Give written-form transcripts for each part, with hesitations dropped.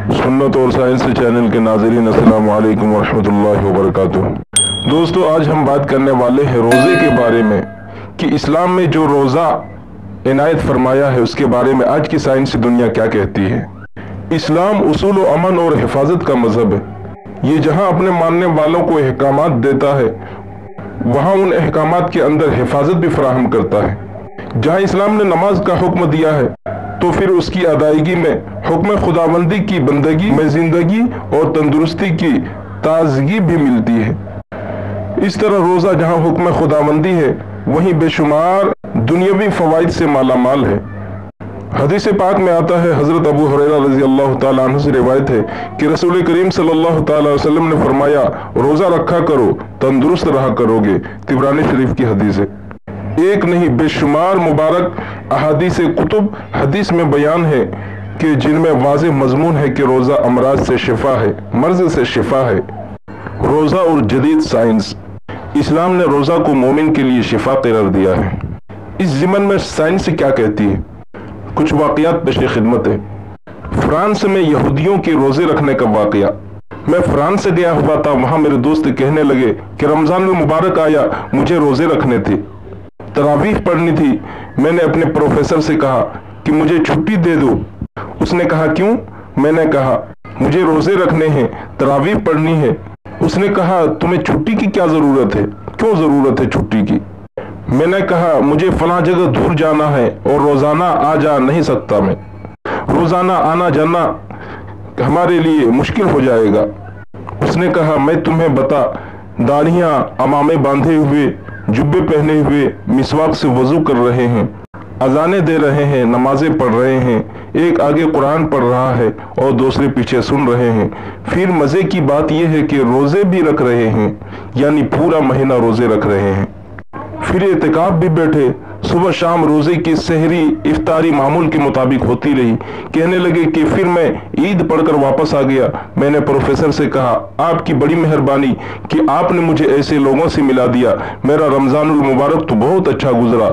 सुन्नत और science channel के नाज़रीन, अस्सलाम वालेकुम वरहमतुल्लाहि वबरकातुह। दोस्तों, आज हम बात करने वाले हैं रोज़े के बारे में कि इस्लाम में जो रोज़ा इनायत फरमाया है उसके बारे में आज की साइंसी दुनिया क्या कहती है। इस्लाम उसूल व अमन और हिफाजत का मजहब है। ये जहाँ अपने मानने वालों को अहकामात देता है वहाँ उन अहकामात के अंदर हिफाजत भी फराहम करता है। जहाँ इस्लाम ने नमाज का हुक्म दिया है तो फिर उसकी अदायगी में हुक्म खुदाबंदी की बंदगी में जिंदगी और तंदुरुस्ती की ताजगी भी मिलती है। इस तरह रोज़ा जहाँ हुक्म खुदाबंदी है वहीं बेशुमार दुनियावी फवाइद से मालामाल है। हदीस पाक में आता है, हजरत अबू हुरैरा रज़ी अल्लाह तआला अन्हु से रिवायत है कि रसूल करीम सल्लल्लाहु तआला अलैहि वसल्लम ने फरमाया, रोज़ा रखा करो तंदुरुस्त रहा करोगे। तिबरानी शरीफ की हदीस है। एक नहीं बेशुमार मुबारक अहादीस कुतुब हदीस में बयान है कि जिनमें वाज़ेह मजमून है कि रोज़ा अमराज से शिफा है, मर्ज से शिफा है। रोज़ा और जदीद साइंस, इस्लाम ने रोज़ा को मोमिन के लिए शिफा करार दिया है। इस ज़िमन में साइंस क्या कहती है, कुछ वाक़यात पेश खिदमत है। फ्रांस में यहूदियों के रोज़े रखने का वाक़या। मैं फ्रांस से गया हुआ था, वहाँ मेरे दोस्त कहने लगे कि रमज़ान में मुबारक आया, मुझे रोज़े रखने थे, तरावीह पढ़नी थी। मैंने अपने प्रोफेसर से कहा कि मुझे छुट्टी दे दो। उसने कहा क्यों? मैंने कहा मुझे रोज़े रखने हैं, तरावीह पढ़नी है। उसने कहा तुम्हें छुट्टी की क्या ज़रूरत है, क्यों ज़रूरत है छुट्टी की? मैंने कहा मुझे फलां जगह दूर जाना है और रोज़ाना आ जा नहीं सकता मैं, रोज़ाना आना जाना हमारे लिए मुश्किल हो जाएगा। उसने कहा मैं तुम्हें बता, दाढ़ियाँ अमामे बांधे हुए, जुब्बे पहने हुए मिसवाक से वजू कर रहे हैं, अजाने दे रहे हैं, नमाजें पढ़ रहे हैं, एक आगे कुरान पढ़ रहा है और दूसरे पीछे सुन रहे हैं। फिर मज़े की बात यह है कि रोज़े भी रख रहे हैं, यानी पूरा महीना रोज़े रख रहे हैं। फिर एतिकाफ भी बैठे, सुबह शाम रोज़े की सहरी इफ्तारी मामूल के मुताबिक होती रही। कहने लगे कि फिर मैं ईद पढ़कर वापस आ गया। मैंने प्रोफेसर से कहा आपकी बड़ी मेहरबानी कि आपने मुझे ऐसे लोगों से मिला दिया, मेरा रमज़ानुल मुबारक तो बहुत अच्छा गुजरा।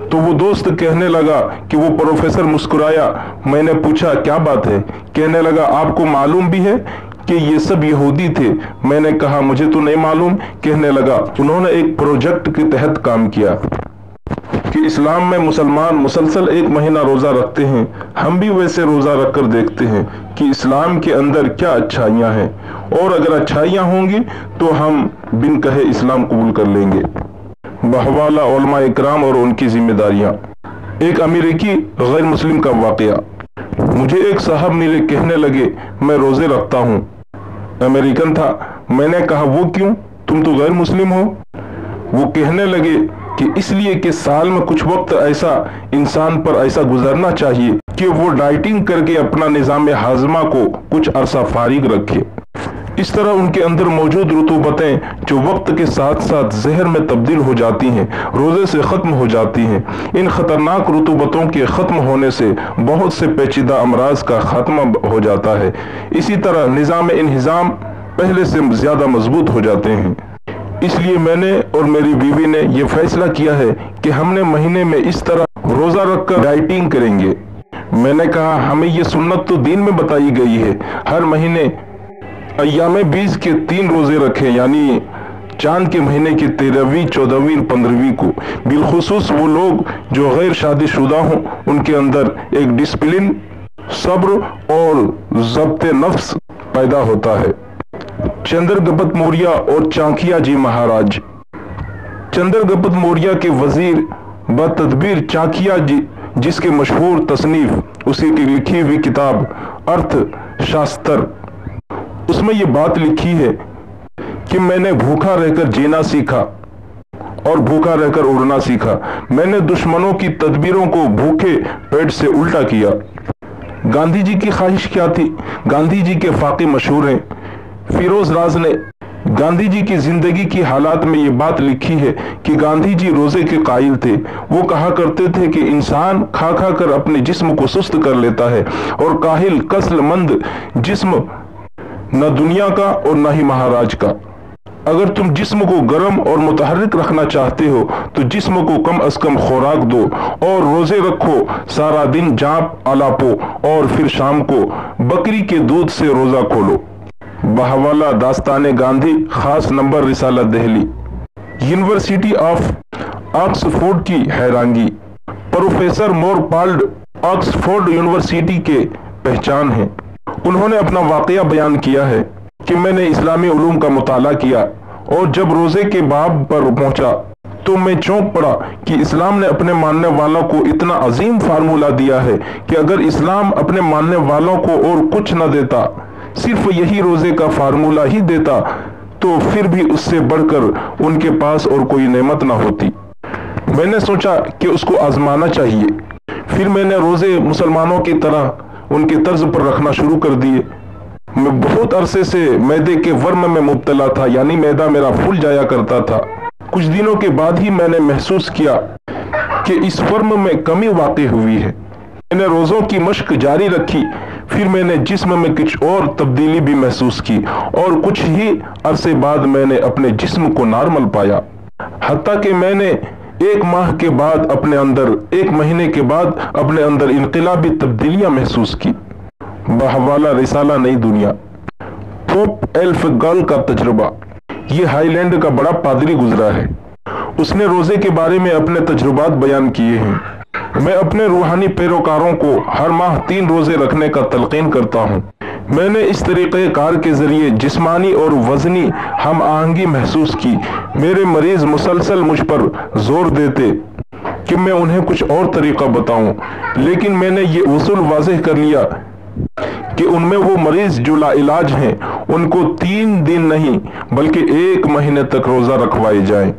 तो वो दोस्त कहने लगा कि वो प्रोफेसर मुस्कुराया। मैंने पूछा क्या बात है? कहने लगा आपको मालूम भी है कि ये सब यहूदी थे? मैंने कहा मुझे तो नहीं मालूम। कहने लगा उन्होंने एक प्रोजेक्ट के तहत काम किया कि इस्लाम में मुसलमान मुसलसल एक महीना रोज़ा रखते हैं, हम भी वैसे रोज़ा रख कर देखते हैं कि इस्लाम के अंदर क्या अच्छाइयाँ हैं, और अगर अच्छाइयाँ होंगी तो हम बिन कहे इस्लाम कबूल कर लेंगे। बहवाला उलमा इकराम और उनकी जिम्मेदारियाँ। एक अमेरिकी गैर मुस्लिम का वाक़या। मुझे एक साहब मिले, कहने लगे मैं रोज़े रखता हूँ। अमेरिकन था। मैंने कहा वो क्यों, तुम तो गैर मुस्लिम हो? वो कहने लगे कि इसलिए कि साल में कुछ वक्त ऐसा इंसान पर ऐसा गुजरना चाहिए कि वो डाइटिंग करके अपना निज़ाम हाजमा को कुछ अरसा फारिग रखे। इस तरह उनके अंदर मौजूद रुतूबतें जो वक्त के साथ साथ जहर में तब्दील हो जाती हैं, रोज़े से ख़त्म हो जाती हैं। इन ख़तरनाक रुतूबतों के ख़त्म होने से बहुत से पेचीदा अमराज का ख़ात्मा हो जाता है। इसी तरह निज़ाम इंहिज़ाम पहले से ज़्यादा मजबूत हो जाते हैं। इसलिए मैंने और मेरी बीवी ने यह फैसला किया है कि हमने महीने में इस तरह रोज़ा रखकर डाइटिंग करेंगे। मैंने कहा हमें यह सुन्नत तो दीन में बताई गई है, हर महीने अय्यामे बीज के 3 रोज़े रखें, यानी चांद के महीने की 13वीं, 14वीं, 15वीं को। बिलखुसूस वो लोग जो गैर शादीशुदा हों उनके अंदर एक डिसिप्लिन, सब्र और ज़ब्त नफ्स पैदा होता है। चंद्रगुप्त मौर्य और चाणक्य जी महाराज। चंद्रगुप्त मौर्य के वजीर बतदबीर चाणक्य जी, जिसके मशहूर तसनीफ उसी की लिखी हुई किताब अर्थशास्त्र, उसमें ये बात लिखी है कि मैंने भूखा रहकर जीना सीखा और भूखा रहकर उड़ना सीखा। मैंने दुश्मनों की तदबीरों को भूखे पेट से उल्टा किया। गांधी जी की ख्वाहिश क्या थी? गांधी जी के फाक़े मशहूर हैं। फिरोज राज ने गांधी जी की जिंदगी की हालात में ये बात लिखी है कि गांधी जी रोजे के कायल थे। वो कहा करते थे कि इंसान खा खा कर अपने जिस्म को सुस्त कर लेता है और काहिल कस्लमंद जिस्म न दुनिया का और न ही महाराज का। अगर तुम जिस्म को गर्म और मुतहर्रिक रखना चाहते हो तो जिस्म को कम अज कम खुराक दो और रोजे रखो, सारा दिन जाप अलापो और फिर शाम को बकरी के दूध से रोजा खोलो। बहवाला दास्तान गांधी, खास नंबर रिसाला दिल्ली। यूनिवर्सिटी ऑफ ऑक्सफोर्ड की हैरानगी। प्रोफेसर मोरपाल्ड ऑक्सफोर्ड यूनिवर्सिटी के पहचान हैं। उन्होंने अपना वाकया बयान किया है कि मैंने इस्लामी उलूम का मुताला किया और जब रोजे के बाब पर पहुंचा तो मैं चौंक पड़ा कि इस्लाम ने अपने मानने वालों को इतना अजीम फार्मूला दिया है कि अगर इस्लाम अपने मानने वालों को और कुछ न देता, सिर्फ यही रोजे का फार्मूला ही देता, तो फिर भी उससे बढ़कर उनके पास और कोई नेमत ना होती। मैंने सोचा कि उसको आजमाना चाहिए। फिर मैंने रोजे मुसलमानों की तरह उनके तर्ज पर रखना शुरू कर दिए। मैं बहुत अरसे से मैदे के वर्म में मुब्तला था, यानी मैदा मेरा फूल जाया करता था। कुछ दिनों के बाद ही मैंने महसूस किया कि इस वर्म में कमी वाक़ई हुई है। मैंने रोज़ों की मश्क जारी रखी। फिर मैंने जिस्म में कुछ और तब्दीली भी महसूस की और कुछ ही अरसे बाद मैंने अपने जिस्म को नॉर्मल पाया। हत्ता कि मैंने एक महीने के बाद अपने अंदर इनकलाबी तब्दीलियां महसूस की। बहवाला रिसाला नई दुनिया। पोप एल्फगल का तजुर्बा। ये हाईलैंड का बड़ा पादरी गुजरा है। उसने रोजे के बारे में अपने तजुर्बात बयान किए हैं। मैं अपने रूहानी पैरोकारों को हर माह 3 रोजे रखने का तलकीन करता हूँ। मैंने इस तरीक़े कार के जरिए जिस्मानी और वजनी हम आहंगी महसूस की। मेरे मरीज मुसलसल मुझ पर जोर देते कि मैं उन्हें कुछ और तरीका बताऊं, लेकिन मैंने ये उसूल वाज़ेह कर लिया कि उनमें वो मरीज जो लाइलाज हैं उनको 3 दिन नहीं बल्कि 1 महीने तक रोजा रखवाए जाएं।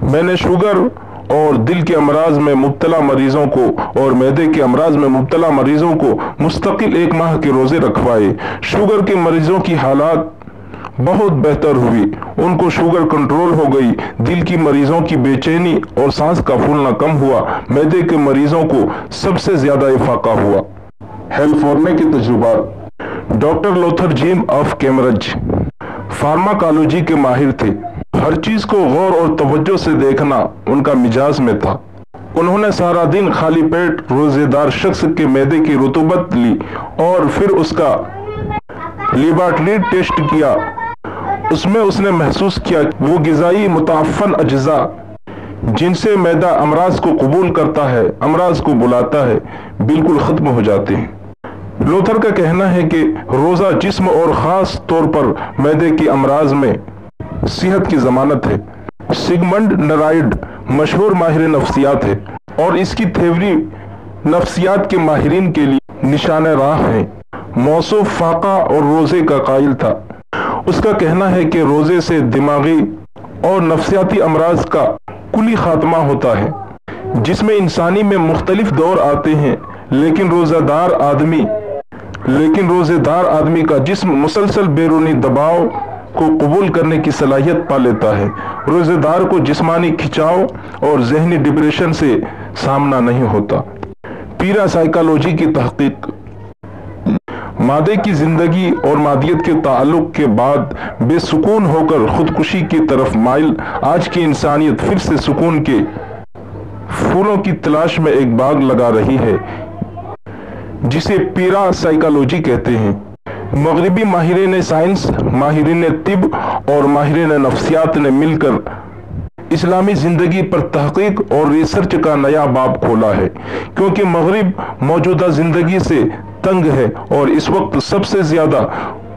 मैंने शुगर और दिल के अमराज में मुब्तला मरीजों को और मैदे के अमराज में मुब्तला मरीजों को मुस्तकिल 1 माह के रोजे रखवाए। शुगर के मरीजों की हालात बहुत बेहतर हुई, उनको शुगर कंट्रोल हो गई। दिल की मरीजों की बेचैनी और सांस का फूलना कम हुआ। मैदे के मरीजों को सबसे ज्यादा इफाका हुआ। कैलिफोर्निया के तजुर्बात। डॉक्टर लोथर जिम ऑफ कैम्ब्रिज फार्माकोलॉजी के माहिर थे। हर चीज को गौर और तवज्जो से देखना उनका मिजाज में था। उन्होंने सारा दिन खाली पेट रोजेदार शख्स के मैदे की रुतूबत ली और फिर उसका लेबोरेटरी टेस्ट किया। उसमें उसने महसूस किया कि वो गिजाई मुताफन अज्जा जिनसे मैदा अमराज को कबूल करता है, अमराज को बुलाता है, बिल्कुल खत्म हो जाते हैं। लोथर का कहना है कि रोजा जिस्म और खास तौर पर मैदे की अमराज में सेहत की जमानत है। सिगमंड नराइड मशहूर माहिर नफ्सियात है और इसकी थ्योरी नफ्सियात के माहिरीन के लिए निशान राह है। मौसूफ फाका और रोजे का कायल था। उसका कहना है कि रोजे से दिमागी और नफ्सियाती अमराज का कुली खात्मा होता है, जिसमें इंसानी में मुख्तलिफ दौर आते हैं, लेकिन रोजेदार आदमी का जिस्म मुसलसल बैरूनी दबाव को कबूल करने की सलाहियत पा लेता है। रोजेदार को जिस्मानी खिंचाव और जहनी डिप्रेशन से सामना नहीं होता। पीरा साइकोलॉजी की तहकीक। मादे की जिंदगी और मादियत के ताल्लुक के बाद बेसुकून होकर खुदकुशी की तरफ माइल आज की इंसानियत फिर से सुकून के फूलों की तलाश में एक बाग लगा रही है, जिसे पीरा साइकोलॉजी कहते हैं। मगरिबी माहिरीन साइंस, माहिरीन तिब और माहिरीन नफ्सियात ने मिलकर इस्लामी जिंदगी पर तहकीक और रिसर्च का नया बाब खोला है, क्योंकि मगरिब मौजूदा जिंदगी से तंग है और इस वक्त सबसे ज्यादा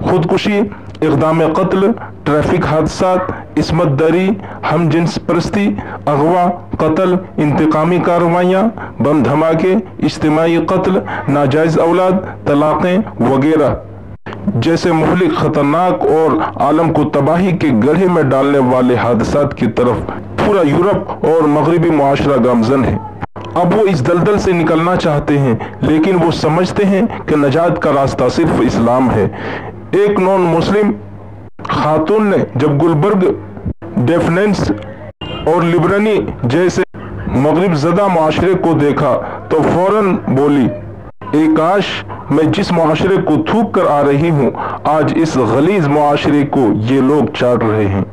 खुदकुशी, इक़दाम कत्ल, ट्रैफिक हादसात, इस्मत दरी, हम जिन्स परस्ती, अगवा, कत्ल, इंतकामी कार्रवाइयाँ, बम धमाके, इज्तिमाई कत्ल, नाजायज औलाद, तलाक़ें वगैरह जैसे मुहलिक, खतरनाक और आलम को तबाही के गड्ढे में डालने वाले हादसात की तरफ पूरा यूरोप और मगरिबी मुआशरा गामजन है। अब वो इस दलदल से निकलना चाहते हैं, लेकिन वो समझते हैं कि नजात का रास्ता सिर्फ इस्लाम है। एक नॉन मुस्लिम खातून ने जब गुलबर्ग, डेफनेंस और लिबरनी जैसे मगरिब ज़दा मुआशरे को देखा तो फौरन बोली, काश मैं जिस मुआशरे को थूक कर आ रही हूँ, आज इस गलीज मुआशरे को ये लोग चाट रहे हैं।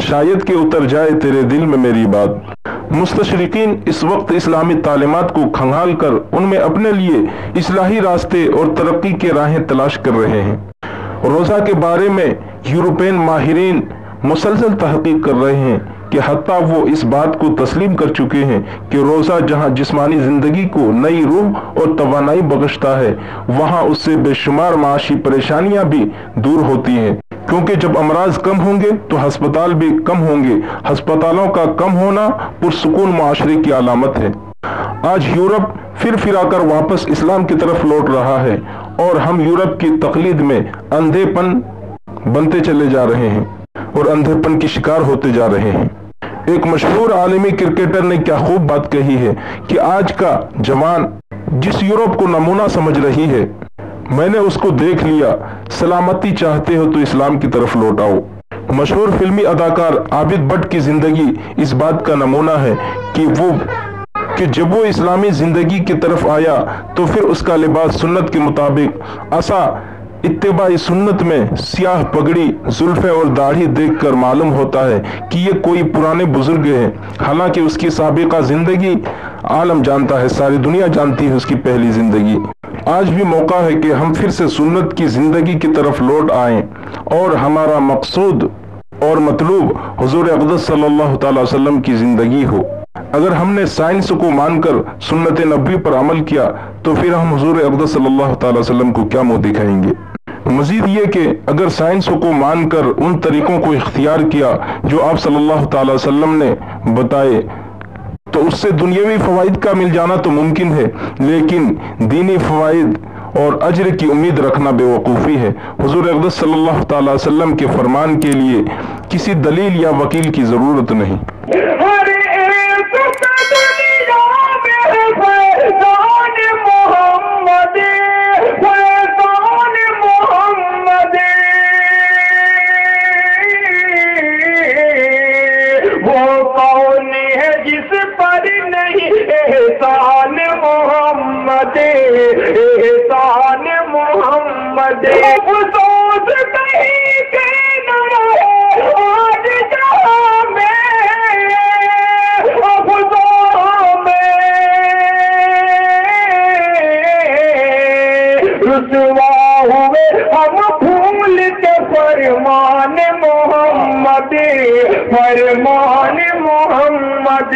शायद कि उतर जाए तेरे दिल में मेरी बात। मुस्तशरिकीन इस वक्त इस्लामी तालीमात को खंगाल कर उनमें अपने लिए इस्लाही रास्ते और तरक्की के राहें तलाश कर रहे हैं। रोज़ा के बारे में यूरोपियन माहिरीन मुसलसल तहकीक कर रहे हैं कि हत्ता वो इस बात को तस्लीम कर चुके हैं कि रोज़ा जहां जिस्मानी ज़िंदगी को नई रूह और तवानाई बख्शता है, वहां उससे बेशुमार माशी परेशानियां भी दूर होती हैं, क्योंकि जब अमराज कम होंगे तो हस्पताल भी कम होंगे। हस्पतालों का कम होना पुरसुकून माशरे की अलामत है। आज यूरोप फिराकर वापस इस्लाम की तरफ लौट रहा है और हम यूरोप की तकलीद में अंधेपन बनते चले जा रहे हैं और अंधेपन की शिकार होते जा रहे हैं। एक मशहूर आलमी क्रिकेटर ने क्या खूब बात कही है कि आज का जवान जिस यूरोप को नमूना समझ रही है, मैंने उसको देख लिया। सलामती चाहते हो तो इस्लाम की तरफ लौट आओ। मशहूर फिल्मी अदाकार आबिद भट्ट की जिंदगी इस बात का नमूना है कि जब वो इस्लामी जिंदगी की तरफ आया तो फिर उसका लिबास सुन्नत के मुताबिक असा इत्तिबाई सुन्नत में सियाह पगड़ी, जुल्फे और दाढ़ी देखकर मालूम होता है कि ये कोई पुराने बुजुर्ग हैं। हालांकि उसकी साबिका जिंदगी आलम जानता है, सारी दुनिया जानती है उसकी पहली जिंदगी। आज भी मौका है कि हम फिर से सुन्नत की जिंदगी की तरफ लौट आएं और हमारा मकसूद और मतलूब हुजूर अक़दस सल्लल्लाहु अलैहि वसल्लम की जिंदगी हो। अगर हमने साइंस को मानकर सुन्नत नबी पर अमल किया तो फिर हम हुजूर अक़दस सल्लल्लाहु अलैहि वसल्लम को क्या मुंह दिखाएंगे। मजीद ये कि अगर साइंस को मानकर उन तरीकों को इख्तियार किया जो आप सल्लल्लाहु अलैहि वसल्लम ने बताए, तो उससे दुनियावी फवाइद का मिल जाना तो मुमकिन है, लेकिन दीनी फवाइद और अजर की उम्मीद रखना बेवकूफ़ी है। हुजूर अक़दस सल्लल्लाहु अलैहि वसल्लम के फरमान के लिए किसी दलील या वकील की ज़रूरत नहीं। जिस पर नहीं एहसान मोहम्मद, एहसान मोहम्मद। अफसोस कहीं के न रहे आज जहां में, अफसोस में रुसवा हुए हम भूल के फरमान मोहम्मद, फरमान मोहम्मद।